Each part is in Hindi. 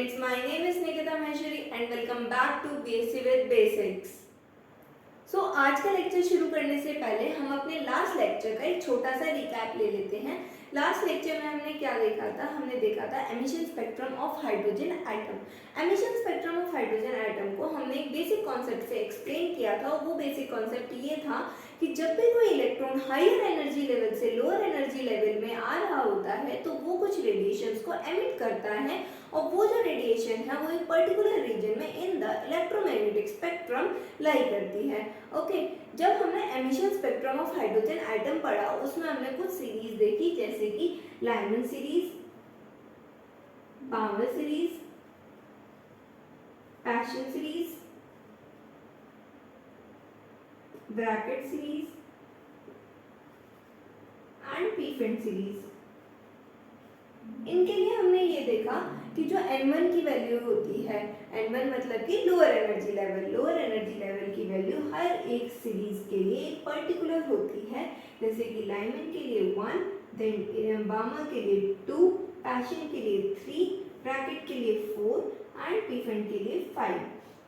students, my name is Nikita Maheshwari and welcome back to BSc with Basics. आज का लेक्चर शुरू करने से पहले हम अपने लास्ट लेक्चर का एक छोटा सा रिकैप ले लेते हैं। लास्ट लेक्चर में हमने क्या देखा था? हमने देखा था emission spectrum of hydrogen atom. Emission spectrum of hydrogen atom को हमने एक बेसिक कॉन्सेप्ट से एक्सप्लेन किया था। वो बेसिक कॉन्सेप्ट ये था कि जब भी कोई इलेक्ट्रॉन हायर एनर्जी लेवल से लोअर एनर्जी लेवल में आ रहा होता है तो वो कुछ रेडिएशंस को एमिट करता है और वो जो रेडिएशन है वो एक पर्टिकुलर रीजन में in the electromagnetic spectrum lie करती है। ओके, जब हमने emission spectrum of hydrogen atom पढ़ा उसमें हमने कुछ सीरीज देखी, जैसे कि Lyman series, Balmer series, Paschen series, Brackett series and Pfund series. इनके लिए हमने ये देखा कि जो N1 की वैल्यू होती है, N1 मतलब कि लोअर एनर्जी लेवल की वैल्यू हर एक सीरीज के लिए एक पर्टिकुलर होती है। जैसे कि लाइमन के लिए 1, देन बाउमर के लिए 2, पैशन के लिए 3, ब्रैकेट के लिए 4 एंड पीफेंट के लिए 5।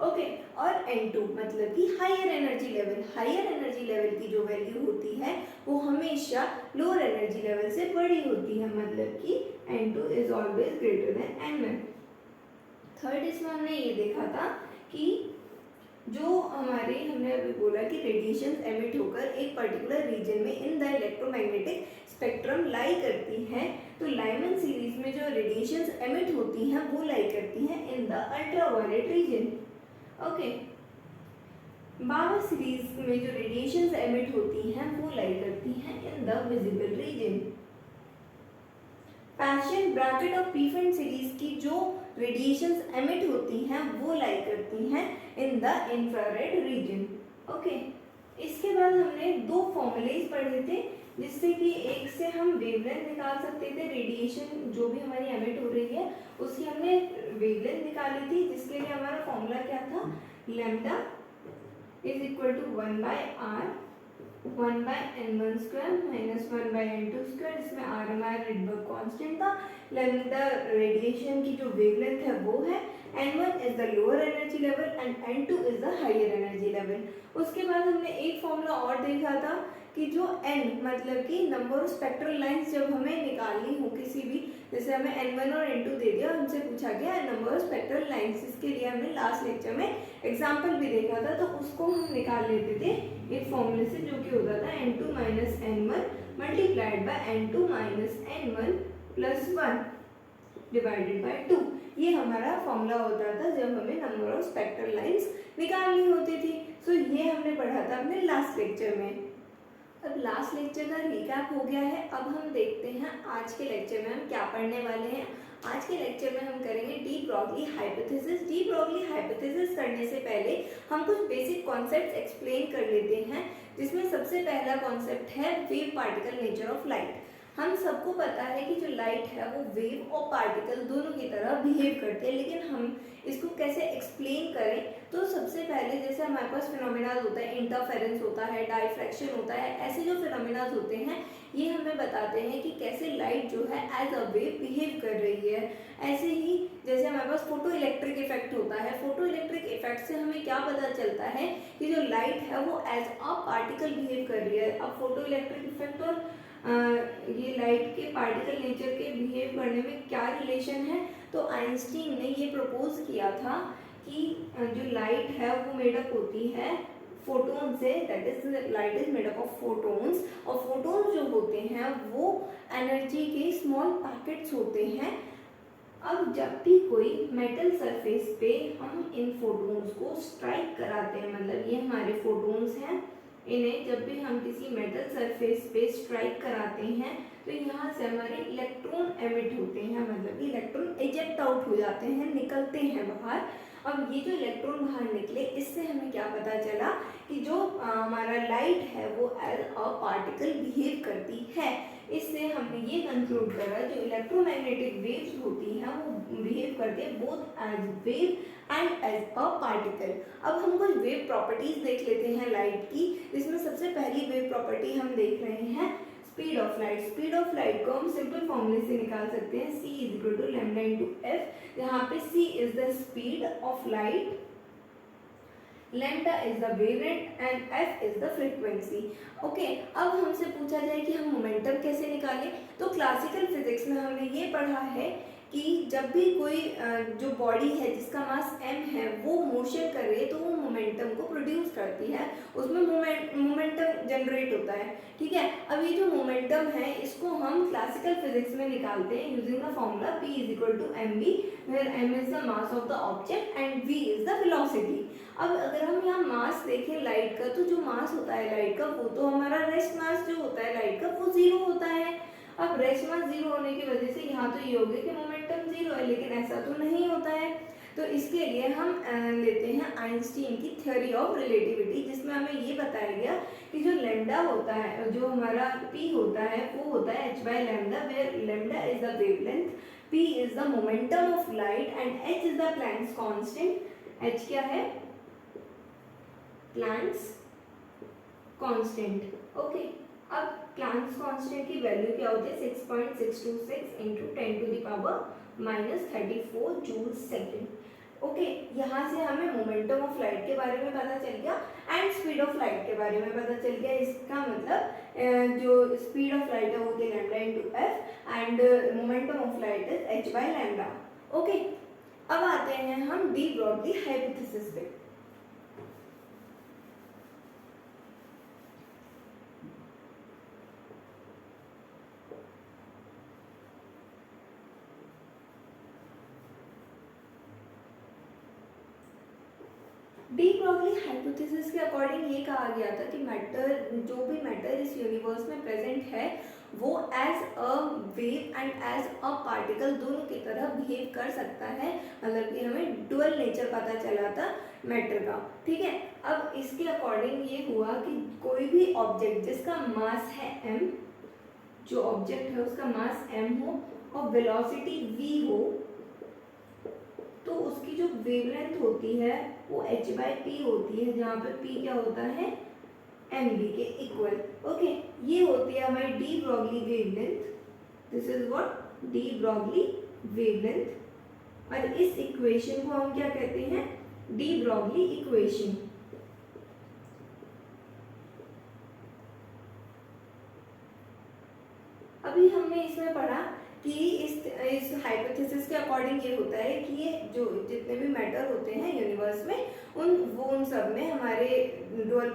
ओके, और N2 मतलब कि हायर एनर्जी लेवल की जो वैल्यू होती है वो हमेशा लोअर एनर्जी लेवल से बड़ी होती है, मतलब कि N2 is always greater than N1। Third इसमें हमने ये देखा था कि जो हमने अभी बोला कि रेडिएशन एमिट होकर एक पर्टिकुलर रीजन में in the electromagnetic spectrum lie करती हैं, तो लाइमन सीरीज में जो रेडिएशंस एमिट होती हैं वो लाई करती हैं in the ultraviolet region. Okay, Balmer series में जो रेडिएशंस एमिट होती हैं वो लाई करती हैं in the visible region. Passion, bracket और पीफेंट सीरीज की जो रेडिएशंस एमिट होती हैं वो लाई करती हैं in the infrared reason. Okay, इसके बाद हमने दो फॉर्मूलेज पढ़े थे, जिससे कि एक से हम वेवलेंथ निकाल सकते थे, रेडिएशन जो भी हमारी एमिट हो रही है उसकी हमने वेवलेंथ निकाली थी, जिसके लिए हमारा फॉर्मूला क्या था? Lambda is equal to 1/r 1/n1 square minus 1/n2 square, जिसमें r हमारा रिडबर्ग कांस्टेंट था। लैम्डा रेडिएशन की जो वेवलेंथ है वो है, n1 is the lower energy level and n2 is the higher energy level. उसके बाद हमने एक फॉर्मूला और देखा था कि जो n मतलब कि नंबर ऑफ स्पेक्ट्रल लाइंस जब हमें निकालनी हो किसी भी, जैसे हमें n1 और n2 दे दिया, हमसे पूछा गया नंबर ऑफ स्पेक्ट्रल लाइंस, इसके लिए हमने लास्ट लेक्चर में एग्जांपल भी देखा था, तो उसको हम निकाल लेते थे एक फॉर्मूले से, जो कि होता था n2 minus n1 multiplied by n2 minus n1 plus 1 divided by 2। ये हमारा फॉर्मूला होता था जब हमें नंबर ऑफ स्पेक्ट्रल लाइंस निकालनी होती थी। सो ये हमने पढ़ा था अपने लास्ट लेक्चर में। अब लास्ट लेक्चर का रिकैप हो गया है, अब हम देखते हैं आज के लेक्चर में हम क्या पढ़ने वाले हैं। आज के लेक्चर में हम करेंगे de Broglie hypothesis. De Broglie hypothesis करने से पहले हम कुछ बेसिक कॉन्सेप्ट्स एक्सप्लेन कर लेते हैं, जिसमें सबसे पहला कॉन्सेप्ट है wave particle nature of light. हम सबको पता है कि जो लाइट है वो वेव और पार्टिकल दोनों की तरह बिहेव करते हैं, लेकिन हम इसको कैसे एक्सप्लेन करें? तो सबसे पहले जैसे हमारे पास फिनोमेना होता है, इंटरफेरेंस होता है, डाइफ्रैक्शन होता है, ऐसे जो फिनोमेना होते हैं ये हमें बताते हैं कि कैसे लाइट जो है एज अ वेव बिहेव कर रही है। ऐसे ही जैसे हमारे पास फोटो इलेक्ट्रिक इफेक्ट होता है, फोटो इलेक्ट्रिक इफेक्ट से हमें क्या पता चलता है कि जो लाइट है वो एज अ पार्टिकल बिहेव कर रही है। अब फोटो इलेक्ट्रिक इफेक्ट और ये लाइट के पार्टिकल नेचर के बिहेव करने में क्या रिलेशन है? तो आइंस्टीन ने ये प्रपोज किया था कि जो लाइट है वो मेडअप होती है फोटोन से, that is light is made up of photons, और फोटोन्स जो होते हैं वो एनर्जी के स्मॉल पैकेट्स होते हैं। अब जब भी कोई मेटल सरफेस पे हम इन फोटोन्स को स्ट्राइक कराते हैं, मतलब ये हमारे फोटोन्स हैं, इन्हें जब भी हम किसी मेटल सरफेस पे स्ट्राइक कराते हैं तो यहाँ से हमारे इलेक्ट्रॉन एमिट होते हैं, मतलब इलेक्ट्रॉन इजेक्ट आउट हो जाते हैं, निकलते हैं बाहर। अब ये जो इलेक्ट्रॉन बाहर निकले, इससे हमें क्या पता चला कि जो हमारा लाइट है वो एज अ पार्टिकल बिहेव करती है। इससे हमने ये कंक्लूड करा जो इलेक्ट्रोमैग्नेटिक वेव्स होती हैं वो बिहेव करते हैं both as wave and as a particle. अब हम कुछ वेव प्रॉपर्टीज देख लेते हैं लाइट की, जिसमें सबसे पहली वेव प्रॉपर्टी हम देख रहे हैं स्पीड ऑफ लाइट को हम सिंपल फॉर्मूले से निकाल सकते हैं, c is equal to lambda into f, जहाँ पे c is the speed of light, lambda is the wavelength and f is the frequency. Okay, अब हमसे पूछा जाए कि हम मोमेंटम कैसे निकालें, तो क्लासिकल फिजिक्स में हमने ये पढ़ा है कि जब भी कोई जो बॉडी है जिसका मास m है वो मोशन कर रही है तो वो मोमेंटम को प्रोड्यूस करती है, उसमें मोमेंटम जनरेट होता है। ठीक है, अब ये जो मोमेंटम है इसको हम क्लासिकल फिजिक्स में निकालते हैं using the formula p is equal to mv, where m is the mass of the object and v is the velocity. अब अगर हम यहाँ मास देखें लाइट का, तो जो मास होता है लाइट का वो तो हमारा रेस्ट मास जो होता है लाइट का वो जीरो होता है। अब रेस्ट मास जीरो होने की वजह से यहाँ तो ये हो गया कि मोमेंटम जीरो है, लेकिन ऐसा तो नहीं होता है। तो इसके लिए हम लेते हैं आइंस्टीन की थ्योरी ऑफ रिलेटिविटी, जिसमें हमें ये बताया गया कि जो लैम्डा होता है, जो हमारा p होता है वो होता है h by lambda, where lambda is the wavelength, p is the momentum of light and h is the Planck's constant. h क्या है? Planck's constant. ओके, अब प्लैंक्स कांस्टेंट की वैल्यू क्या होती है? 6.626 into 10 to the power minus 34 joule second. Okay, यहाँ से हमें मोमेंटम ऑफ लाइट के बारे में पता चल गया एंड स्पीड ऑफ लाइट के बारे में पता चल गया। इसका मतलब जो स्पीड ऑफ लाइट है वो होती है lambda into F and momentum of light is H by lambda. Okay, अब आते हैं हम डी ब्रॉगली हाइपोथेसिस पे। डी ब्रॉगली हाइपोथेसिस के अकॉर्डिंग ये कहा गया था कि मैटर, जो भी मैटर इस यूनिवर्स में प्रेजेंट है वो as a wave and as a particle दोनों की तरह बिहेव कर सकता है, मतलब कि हमें डुअल नेचर पता चला था मैटर का। ठीक है, अब इसके अकॉर्डिंग ये हुआ कि कोई भी ऑब्जेक्ट जिसका मास है m, जो ऑब्जेक्ट है उसका मास m हो और वेलोसिटी v हो, तो उसकी जो वेवलेंथ होती है वो h बाई पी होती है, जहाँ पे p क्या होता है? mv के इक्वल। ओके, ये होती है हमारी de Broglie wavelength. This is what? De Broglie wavelength. और इस इक्वेशन को हम क्या कहते हैं? D Broglie equation. अभी हमने इसमें पढ़ा कि इस हाइपोथेसिस के अकॉर्डिंग ये होता है कि ये जो जितने भी मैटर होते हैं यूनिवर्स में उन सब में हमारे डुअल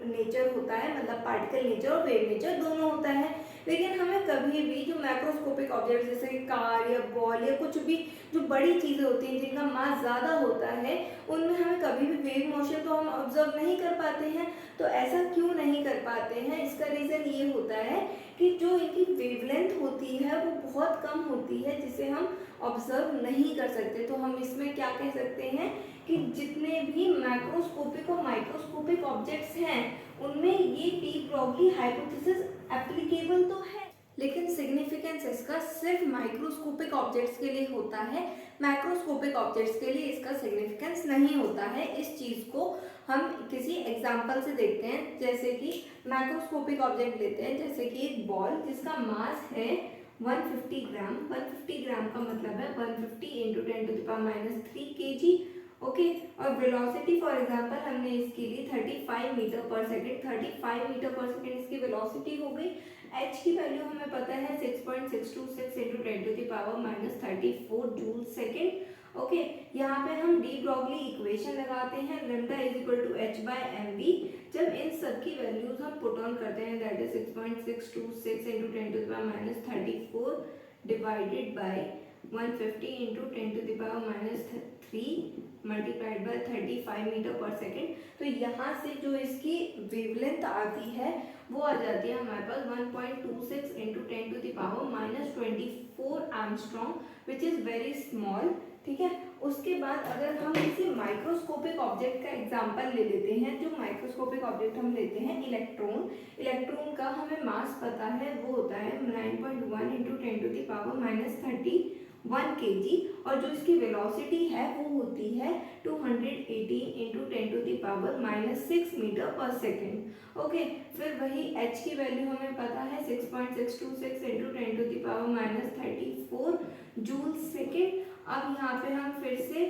नेचर होता है, मतलब पार्टिकल नेचर और वेव नेचर दोनों होता है। लेकिन हमें कभी भी जो मैक्रोस्कोपिक ऑब्जेक्ट जैसे कार या बॉल या कुछ भी जो बड़ी चीज़ें होती हैं जिनका मास ज़्यादा होता है उनमें हमें कभी भी वेव मोशन तो हम ऑब्जर्व नहीं कर पाते हैं। तो ऐसा क्यों नहीं कर पाते हैं? इसका रीज़न ये होता है कि जो इनकी वेवलेंथ होती है वो बहुत कम होती है, जिसे हम ऑब्जर्व नहीं कर सकते। तो हम इसमें क्या कह सकते हैं कि जितने भी मैक्रोस्कोपिक और माइक्रोस्कोपिक ऑब्जेक्ट्स हैं उनमें ये डी ब्रॉगली हाइपोथेसिस एप्लीकेबल तो है, लेकिन सिग्निफिकेंस इसका सिर्फ माइक्रोस्कोपिक ऑब्जेक्ट्स के लिए होता है, मैक्रोस्कोपिक ऑब्जेक्ट्स के लिए इसका सिग्निफिकेंस नहीं होता है। इस चीज़ को हम किसी एग्जाम्पल से देखते हैं, जैसे कि मैक्रोस्कोपिक ऑब्जेक्ट लेते हैं, जैसे कि एक बॉल जिसका मास है 150 ग्राम। 150 ग्राम का मतलब है 150 into 10 to the power minus 3 kg। Okay, और वेलोसिटी फॉर एग्जांपल हमने इसके लिए 35 meter per second, 35 meter per second इसकी वेलोसिटी हो गई। h की वैल्यू हमें पता है 6.626 into 10 to the power minus 34 joule second. Okay, यहाँ पे हम डी ब्रॉगली इक्वेशन लगाते हैं, lambda is equal to h by mv। जब इन सब की वैल्यूज हम पुट ऑन करते हैं, that is 6.626 into 10 to the power minus 34 divided by 150 into 10 to the power minus 3 multiplied by 35 meter per second. तो यहाँ से जो इसकी वेवलेंथ आती है वो आ जाती है हमारे पास 1.26 into 10 to the power minus 24 angstrom, which is very small. ठीक है, उसके बाद अगर हम किसी माइक्रोस्कोपिक ऑब्जेक्ट का एग्जांपल ले लेते हैं, जो माइक्रोस्कोपिक ऑब्जेक्ट हम लेते हैं इलेक्ट्रॉन। इलेक्ट्रॉन का हमें मास पता है, वो होता है 9.1 into 10 to the power minus 30। 1 kg और जो इसकी वेलोसिटी है वो होती है 218 into 10⁻⁻6 metre per second. Okay, फिर वही h की वैल्यू हमें पता है 6.626 इंटू 10⁻34 जूल सेकेंड। अब यहाँ पे हम फिर से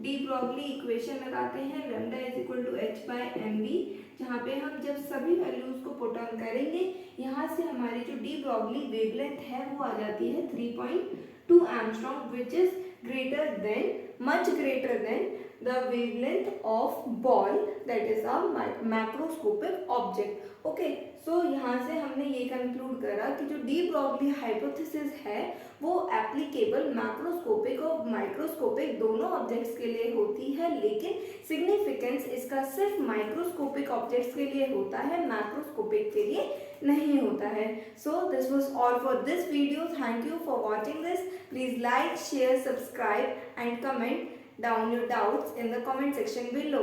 डी ब्रॉगली इक्वेशन लगाते हैं, lambda is equal to h by m v, जहाँ पे हम जब सभी वैल्यूज को पुट ऑन करेंगे यहाँ से हमारी जो डी ब्रॉगली वेवलेंथ है वो आ जाती है 3.2 angstrom, which is greater than, much greater than the wavelength of ball, that is a macroscopic object. Okay, so यहाँ से हमने ये कंक्लूड करा कि जो डी ब्रॉगली हाइपोथेसिस है वो एप्लीकेबल मैक्रोस्कोपिक और माइक्रोस्कोपिक दोनों ऑब्जेक्ट्स के लिए होती है, लेकिन सिग्निफिकेंस इसका सिर्फ माइक्रोस्कोपिक ऑब्जेक्ट्स के लिए होता है, मैक्रोस्कोपिक के लिए नहीं होता है। So this was all for this video. Thank you for watching this. Please like, share, subscribe and comment down your doubts in the comment section below.